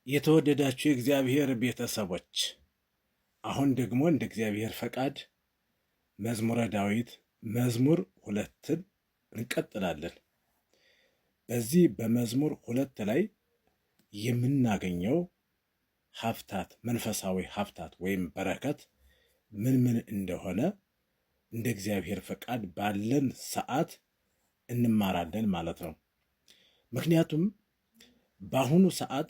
የተወደዳችሁ የእግዚአብሔር ቤተሰቦች አሁን ደግሞ እንደ እግዚአብሔር ፈቃድ መዝሙረ ዳዊት መዝሙር 2ን እንቀጥላለን። በዚህ በመዝሙር 2 ላይ የምናገኘው ሀብታት መንፈሳዊ ሀብታት ወይም በረከት ምን ምን እንደሆነ እንደ እግዚአብሔር ፈቃድ ባለን ሰዓት እንማራለን ማለት ነው። ምክንያቱም በአሁኑ ሰዓት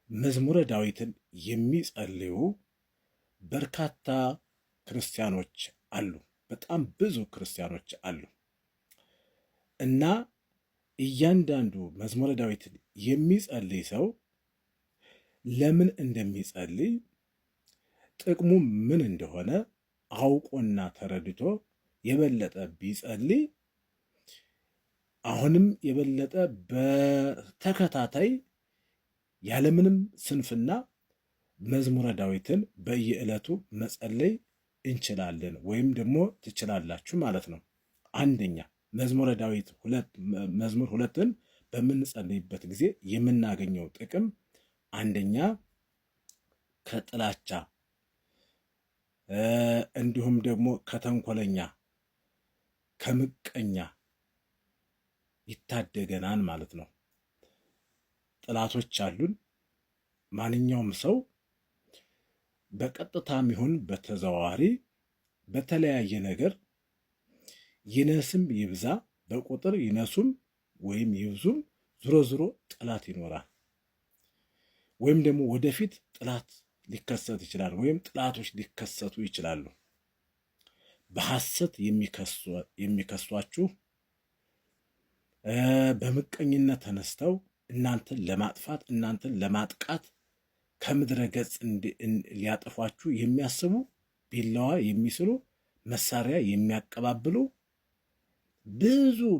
መዝሙረ ዳዊትን የሚጸልዩ በርካታ ክርስቲያኖች አሉ። በጣም ብዙ ክርስቲያኖች አሉ እና እያንዳንዱ መዝሙረ ዳዊትን የሚጸልይ ሰው ለምን እንደሚጸልይ ጥቅሙ ምን እንደሆነ አውቆና ተረድቶ የበለጠ ቢጸልይ አሁንም የበለጠ በተከታታይ ያለምንም ስንፍና መዝሙረ ዳዊትን በየዕለቱ መጸለይ እንችላለን ወይም ደግሞ ትችላላችሁ ማለት ነው። አንደኛ መዝሙረ ዳዊት መዝሙር 2ን በምንጸልይበት ጊዜ የምናገኘው ጥቅም አንደኛ ከጥላቻ እንዲሁም ደግሞ ከተንኮለኛ ከምቀኛ ይታደገናል ማለት ነው። ጥላቶች አሉን። ማንኛውም ሰው በቀጥታም ይሁን በተዘዋዋሪ በተለያየ ነገር ይነስም ይብዛ በቁጥር ይነሱም ወይም ይብዙም ዞሮ ዞሮ ጥላት ይኖራል። ወይም ደግሞ ወደፊት ጥላት ሊከሰት ይችላል፣ ወይም ጥላቶች ሊከሰቱ ይችላሉ። በሐሰት የሚከሷችሁ በምቀኝነት ተነስተው እናንተን ለማጥፋት እናንተን ለማጥቃት ከምድረ ገጽ ሊያጠፏችሁ የሚያስቡ ቢላዋ የሚስሉ መሳሪያ የሚያቀባብሉ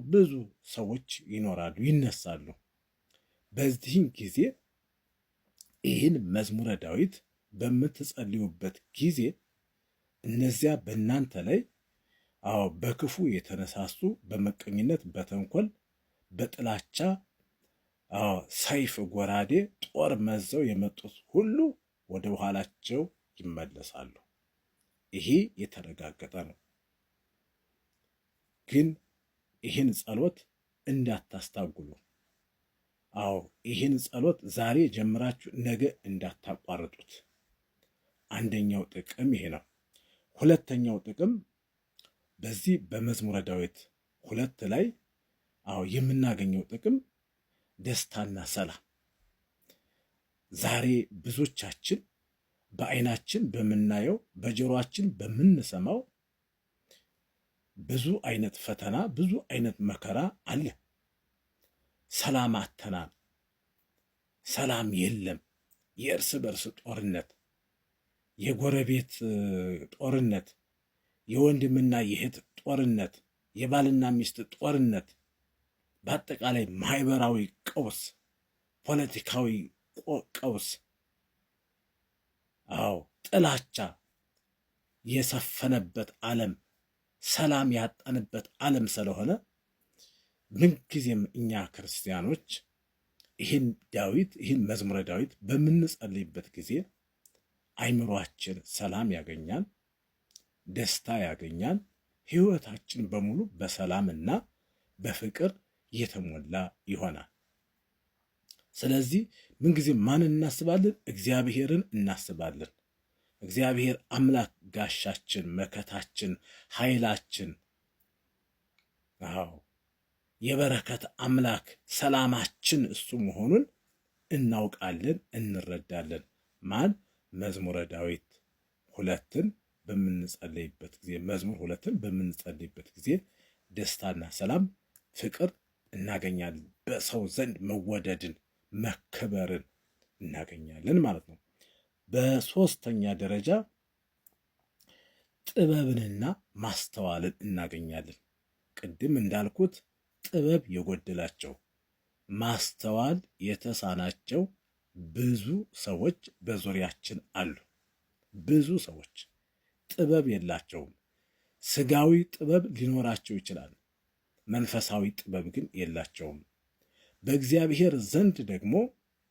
ብዙ ሰዎች ይኖራሉ፣ ይነሳሉ። በዚህም ጊዜ ይህን መዝሙረ ዳዊት በምትጸልዩበት ጊዜ እነዚያ በእናንተ ላይ በክፉ የተነሳሱ በመቀኝነት በተንኮል በጥላቻ ሰይፍ ጎራዴ ጦር መዘው የመጡት ሁሉ ወደ ኋላቸው ይመለሳሉ። ይሄ የተረጋገጠ ነው። ግን ይህን ጸሎት እንዳታስታጉሉ። ይህን ጸሎት ዛሬ ጀምራችሁ ነገ እንዳታቋርጡት። አንደኛው ጥቅም ይሄ ነው። ሁለተኛው ጥቅም በዚህ በመዝሙረ ዳዊት 2 ላይ የምናገኘው ጥቅም ደስታና ሰላም። ዛሬ ብዙዎቻችን በዓይናችን በምናየው በጆሮአችን በምንሰማው ብዙ አይነት ፈተና ብዙ አይነት መከራ አለ። ሰላም አጥተናል። ሰላም የለም። የእርስ በርስ ጦርነት፣ የጎረቤት ጦርነት፣ የወንድምና የእህት ጦርነት፣ የባልና ሚስት ጦርነት፣ በአጠቃላይ ማህበራዊ ቀውስ፣ ፖለቲካዊ ቀውስ፣ ጥላቻ የሰፈነበት ዓለም፣ ሰላም ያጣንበት ዓለም ስለሆነ ምንጊዜም እኛ ክርስቲያኖች ይህን መዝሙረ ዳዊት በምንጸልይበት ጊዜ አይምሯችን ሰላም ያገኛል፣ ደስታ ያገኛል። ሕይወታችን በሙሉ በሰላምና በፍቅር የተሞላ ይሆናል። ስለዚህ ምንጊዜም ማንን እናስባለን? እግዚአብሔርን እናስባለን። እግዚአብሔር አምላክ ጋሻችን፣ መከታችን፣ ኃይላችን፣ የበረከት አምላክ ሰላማችን እሱ መሆኑን እናውቃለን፣ እንረዳለን። ማን? መዝሙረ ዳዊት 2ን በምንጸልይበት ጊዜ መዝሙር 2ን በምንጸልይበት ጊዜ ደስታና ሰላም፣ ፍቅር እናገኛለን። በሰው ዘንድ መወደድን መከበርን እናገኛለን ማለት ነው። በሶስተኛ ደረጃ ጥበብንና ማስተዋልን እናገኛለን። ቅድም እንዳልኩት ጥበብ የጎደላቸው ማስተዋል የተሳናቸው ብዙ ሰዎች በዙሪያችን አሉ። ብዙ ሰዎች ጥበብ የላቸውም። ስጋዊ ጥበብ ሊኖራቸው ይችላል፣ መንፈሳዊ ጥበብ ግን የላቸውም። በእግዚአብሔር ዘንድ ደግሞ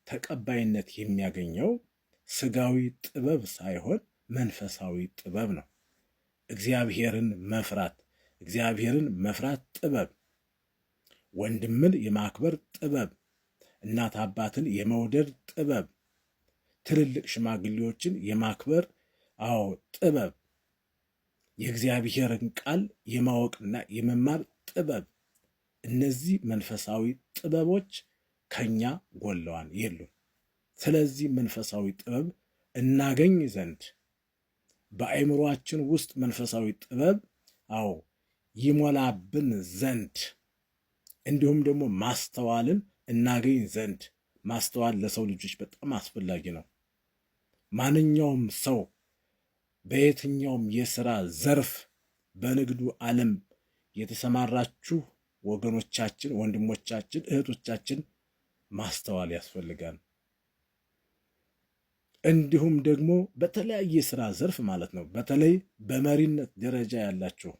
ተቀባይነት የሚያገኘው ስጋዊ ጥበብ ሳይሆን መንፈሳዊ ጥበብ ነው። እግዚአብሔርን መፍራት ጥበብ፣ ወንድምን የማክበር ጥበብ፣ እናት አባትን የመውደድ ጥበብ፣ ትልልቅ ሽማግሌዎችን የማክበር ጥበብ፣ የእግዚአብሔርን ቃል የማወቅና የመማር ጥበብ፣ እነዚህ መንፈሳዊ ጥበቦች ከኛ ጎለዋን የሉም። ስለዚህ መንፈሳዊ ጥበብ እናገኝ ዘንድ በአእምሮአችን ውስጥ መንፈሳዊ ጥበብ ይሞላብን ዘንድ እንዲሁም ደግሞ ማስተዋልን እናገኝ ዘንድ፣ ማስተዋል ለሰው ልጆች በጣም አስፈላጊ ነው። ማንኛውም ሰው በየትኛውም የሥራ ዘርፍ በንግዱ ዓለም የተሰማራችሁ ወገኖቻችን፣ ወንድሞቻችን፣ እህቶቻችን ማስተዋል ያስፈልጋል። እንዲሁም ደግሞ በተለያየ የሥራ ዘርፍ ማለት ነው። በተለይ በመሪነት ደረጃ ያላችሁ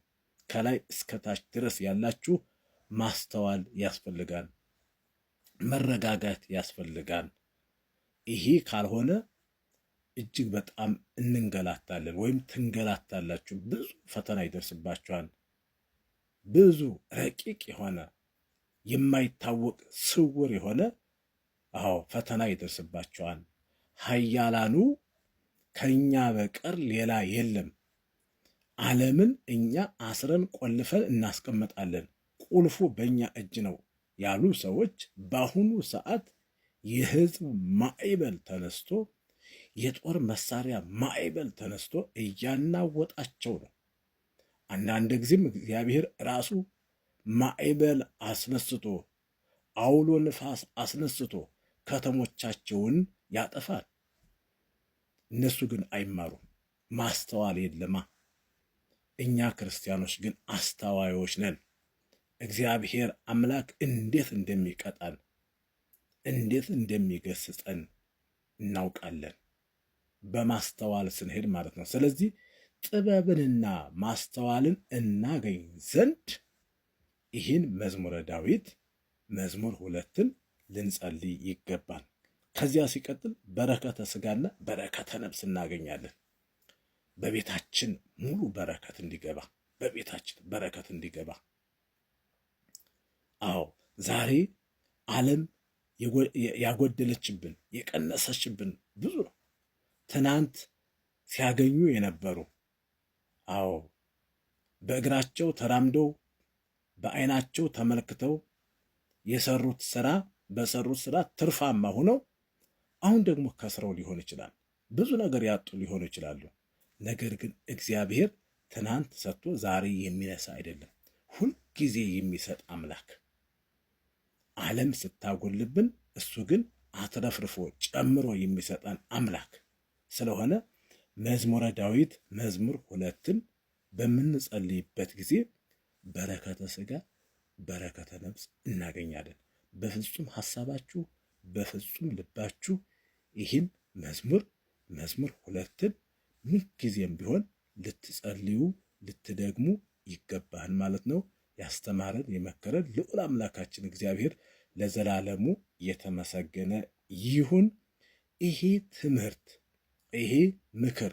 ከላይ እስከታች ድረስ ያላችሁ ማስተዋል ያስፈልጋል። መረጋጋት ያስፈልጋል። ይሄ ካልሆነ እጅግ በጣም እንንገላታለን ወይም ትንገላታላችሁ። ብዙ ፈተና ይደርስባችኋል። ብዙ ረቂቅ የሆነ የማይታወቅ ስውር የሆነ ፈተና ይደርስባችኋል። ኃያላኑ ከኛ በቀር ሌላ የለም። ዓለምን እኛ አስረን ቆልፈን እናስቀምጣለን፣ ቁልፉ በእኛ እጅ ነው ያሉ ሰዎች በአሁኑ ሰዓት የሕዝብ ማዕበል ተነስቶ፣ የጦር መሳሪያ ማዕበል ተነስቶ እያናወጣቸው ነው። አንዳንድ ጊዜም እግዚአብሔር ራሱ ማዕበል አስነስቶ አውሎ ንፋስ አስነስቶ ከተሞቻቸውን ያጠፋል። እነሱ ግን አይማሩም፣ ማስተዋል የለማ። እኛ ክርስቲያኖች ግን አስተዋዮች ነን። እግዚአብሔር አምላክ እንዴት እንደሚቀጣን እንዴት እንደሚገስጸን እናውቃለን፣ በማስተዋል ስንሄድ ማለት ነው። ስለዚህ ጥበብንና ማስተዋልን እናገኝ ዘንድ ይህን መዝሙረ ዳዊት መዝሙር 2ን ልንጸልይ ይገባል። ከዚያ ሲቀጥል በረከተ ሥጋና በረከተ ነፍስ እናገኛለን። በቤታችን ሙሉ በረከት እንዲገባ፣ በቤታችን በረከት እንዲገባ። ዛሬ ዓለም ያጎደለችብን የቀነሰችብን ብዙ ነው። ትናንት ሲያገኙ የነበሩ በእግራቸው ተራምደው በዓይናቸው ተመልክተው በሰሩት ስራ ትርፋማ ሆነው አሁን ደግሞ ከስረው ሊሆን ይችላል። ብዙ ነገር ያጡ ሊሆኑ ይችላሉ። ነገር ግን እግዚአብሔር ትናንት ሰጥቶ ዛሬ የሚነሳ አይደለም፣ ሁልጊዜ የሚሰጥ አምላክ። ዓለም ስታጎልብን እሱ ግን አትረፍርፎ ጨምሮ የሚሰጠን አምላክ ስለሆነ መዝሙረ ዳዊት መዝሙር 2ን በምንጸልይበት ጊዜ በረከተ ሥጋ በረከተ ነፍስ እናገኛለን። በፍጹም ሐሳባችሁ በፍጹም ልባችሁ ይህን መዝሙር 2ን ምንጊዜም ቢሆን ልትጸልዩ ልትደግሙ ይገባል ማለት ነው። ያስተማረን የመከረን ልዑል አምላካችን እግዚአብሔር ለዘላለሙ የተመሰገነ ይሁን። ይሄ ትምህርት ይሄ ምክር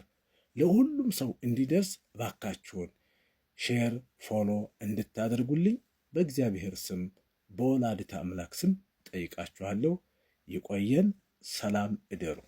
ለሁሉም ሰው እንዲደርስ እባካችሁን ሼር፣ ፎሎ እንድታደርጉልኝ በእግዚአብሔር ስም በወላዲተ አምላክ ስም ጠይቃችኋለሁ። ይቆየን። ሰላም እደሩ።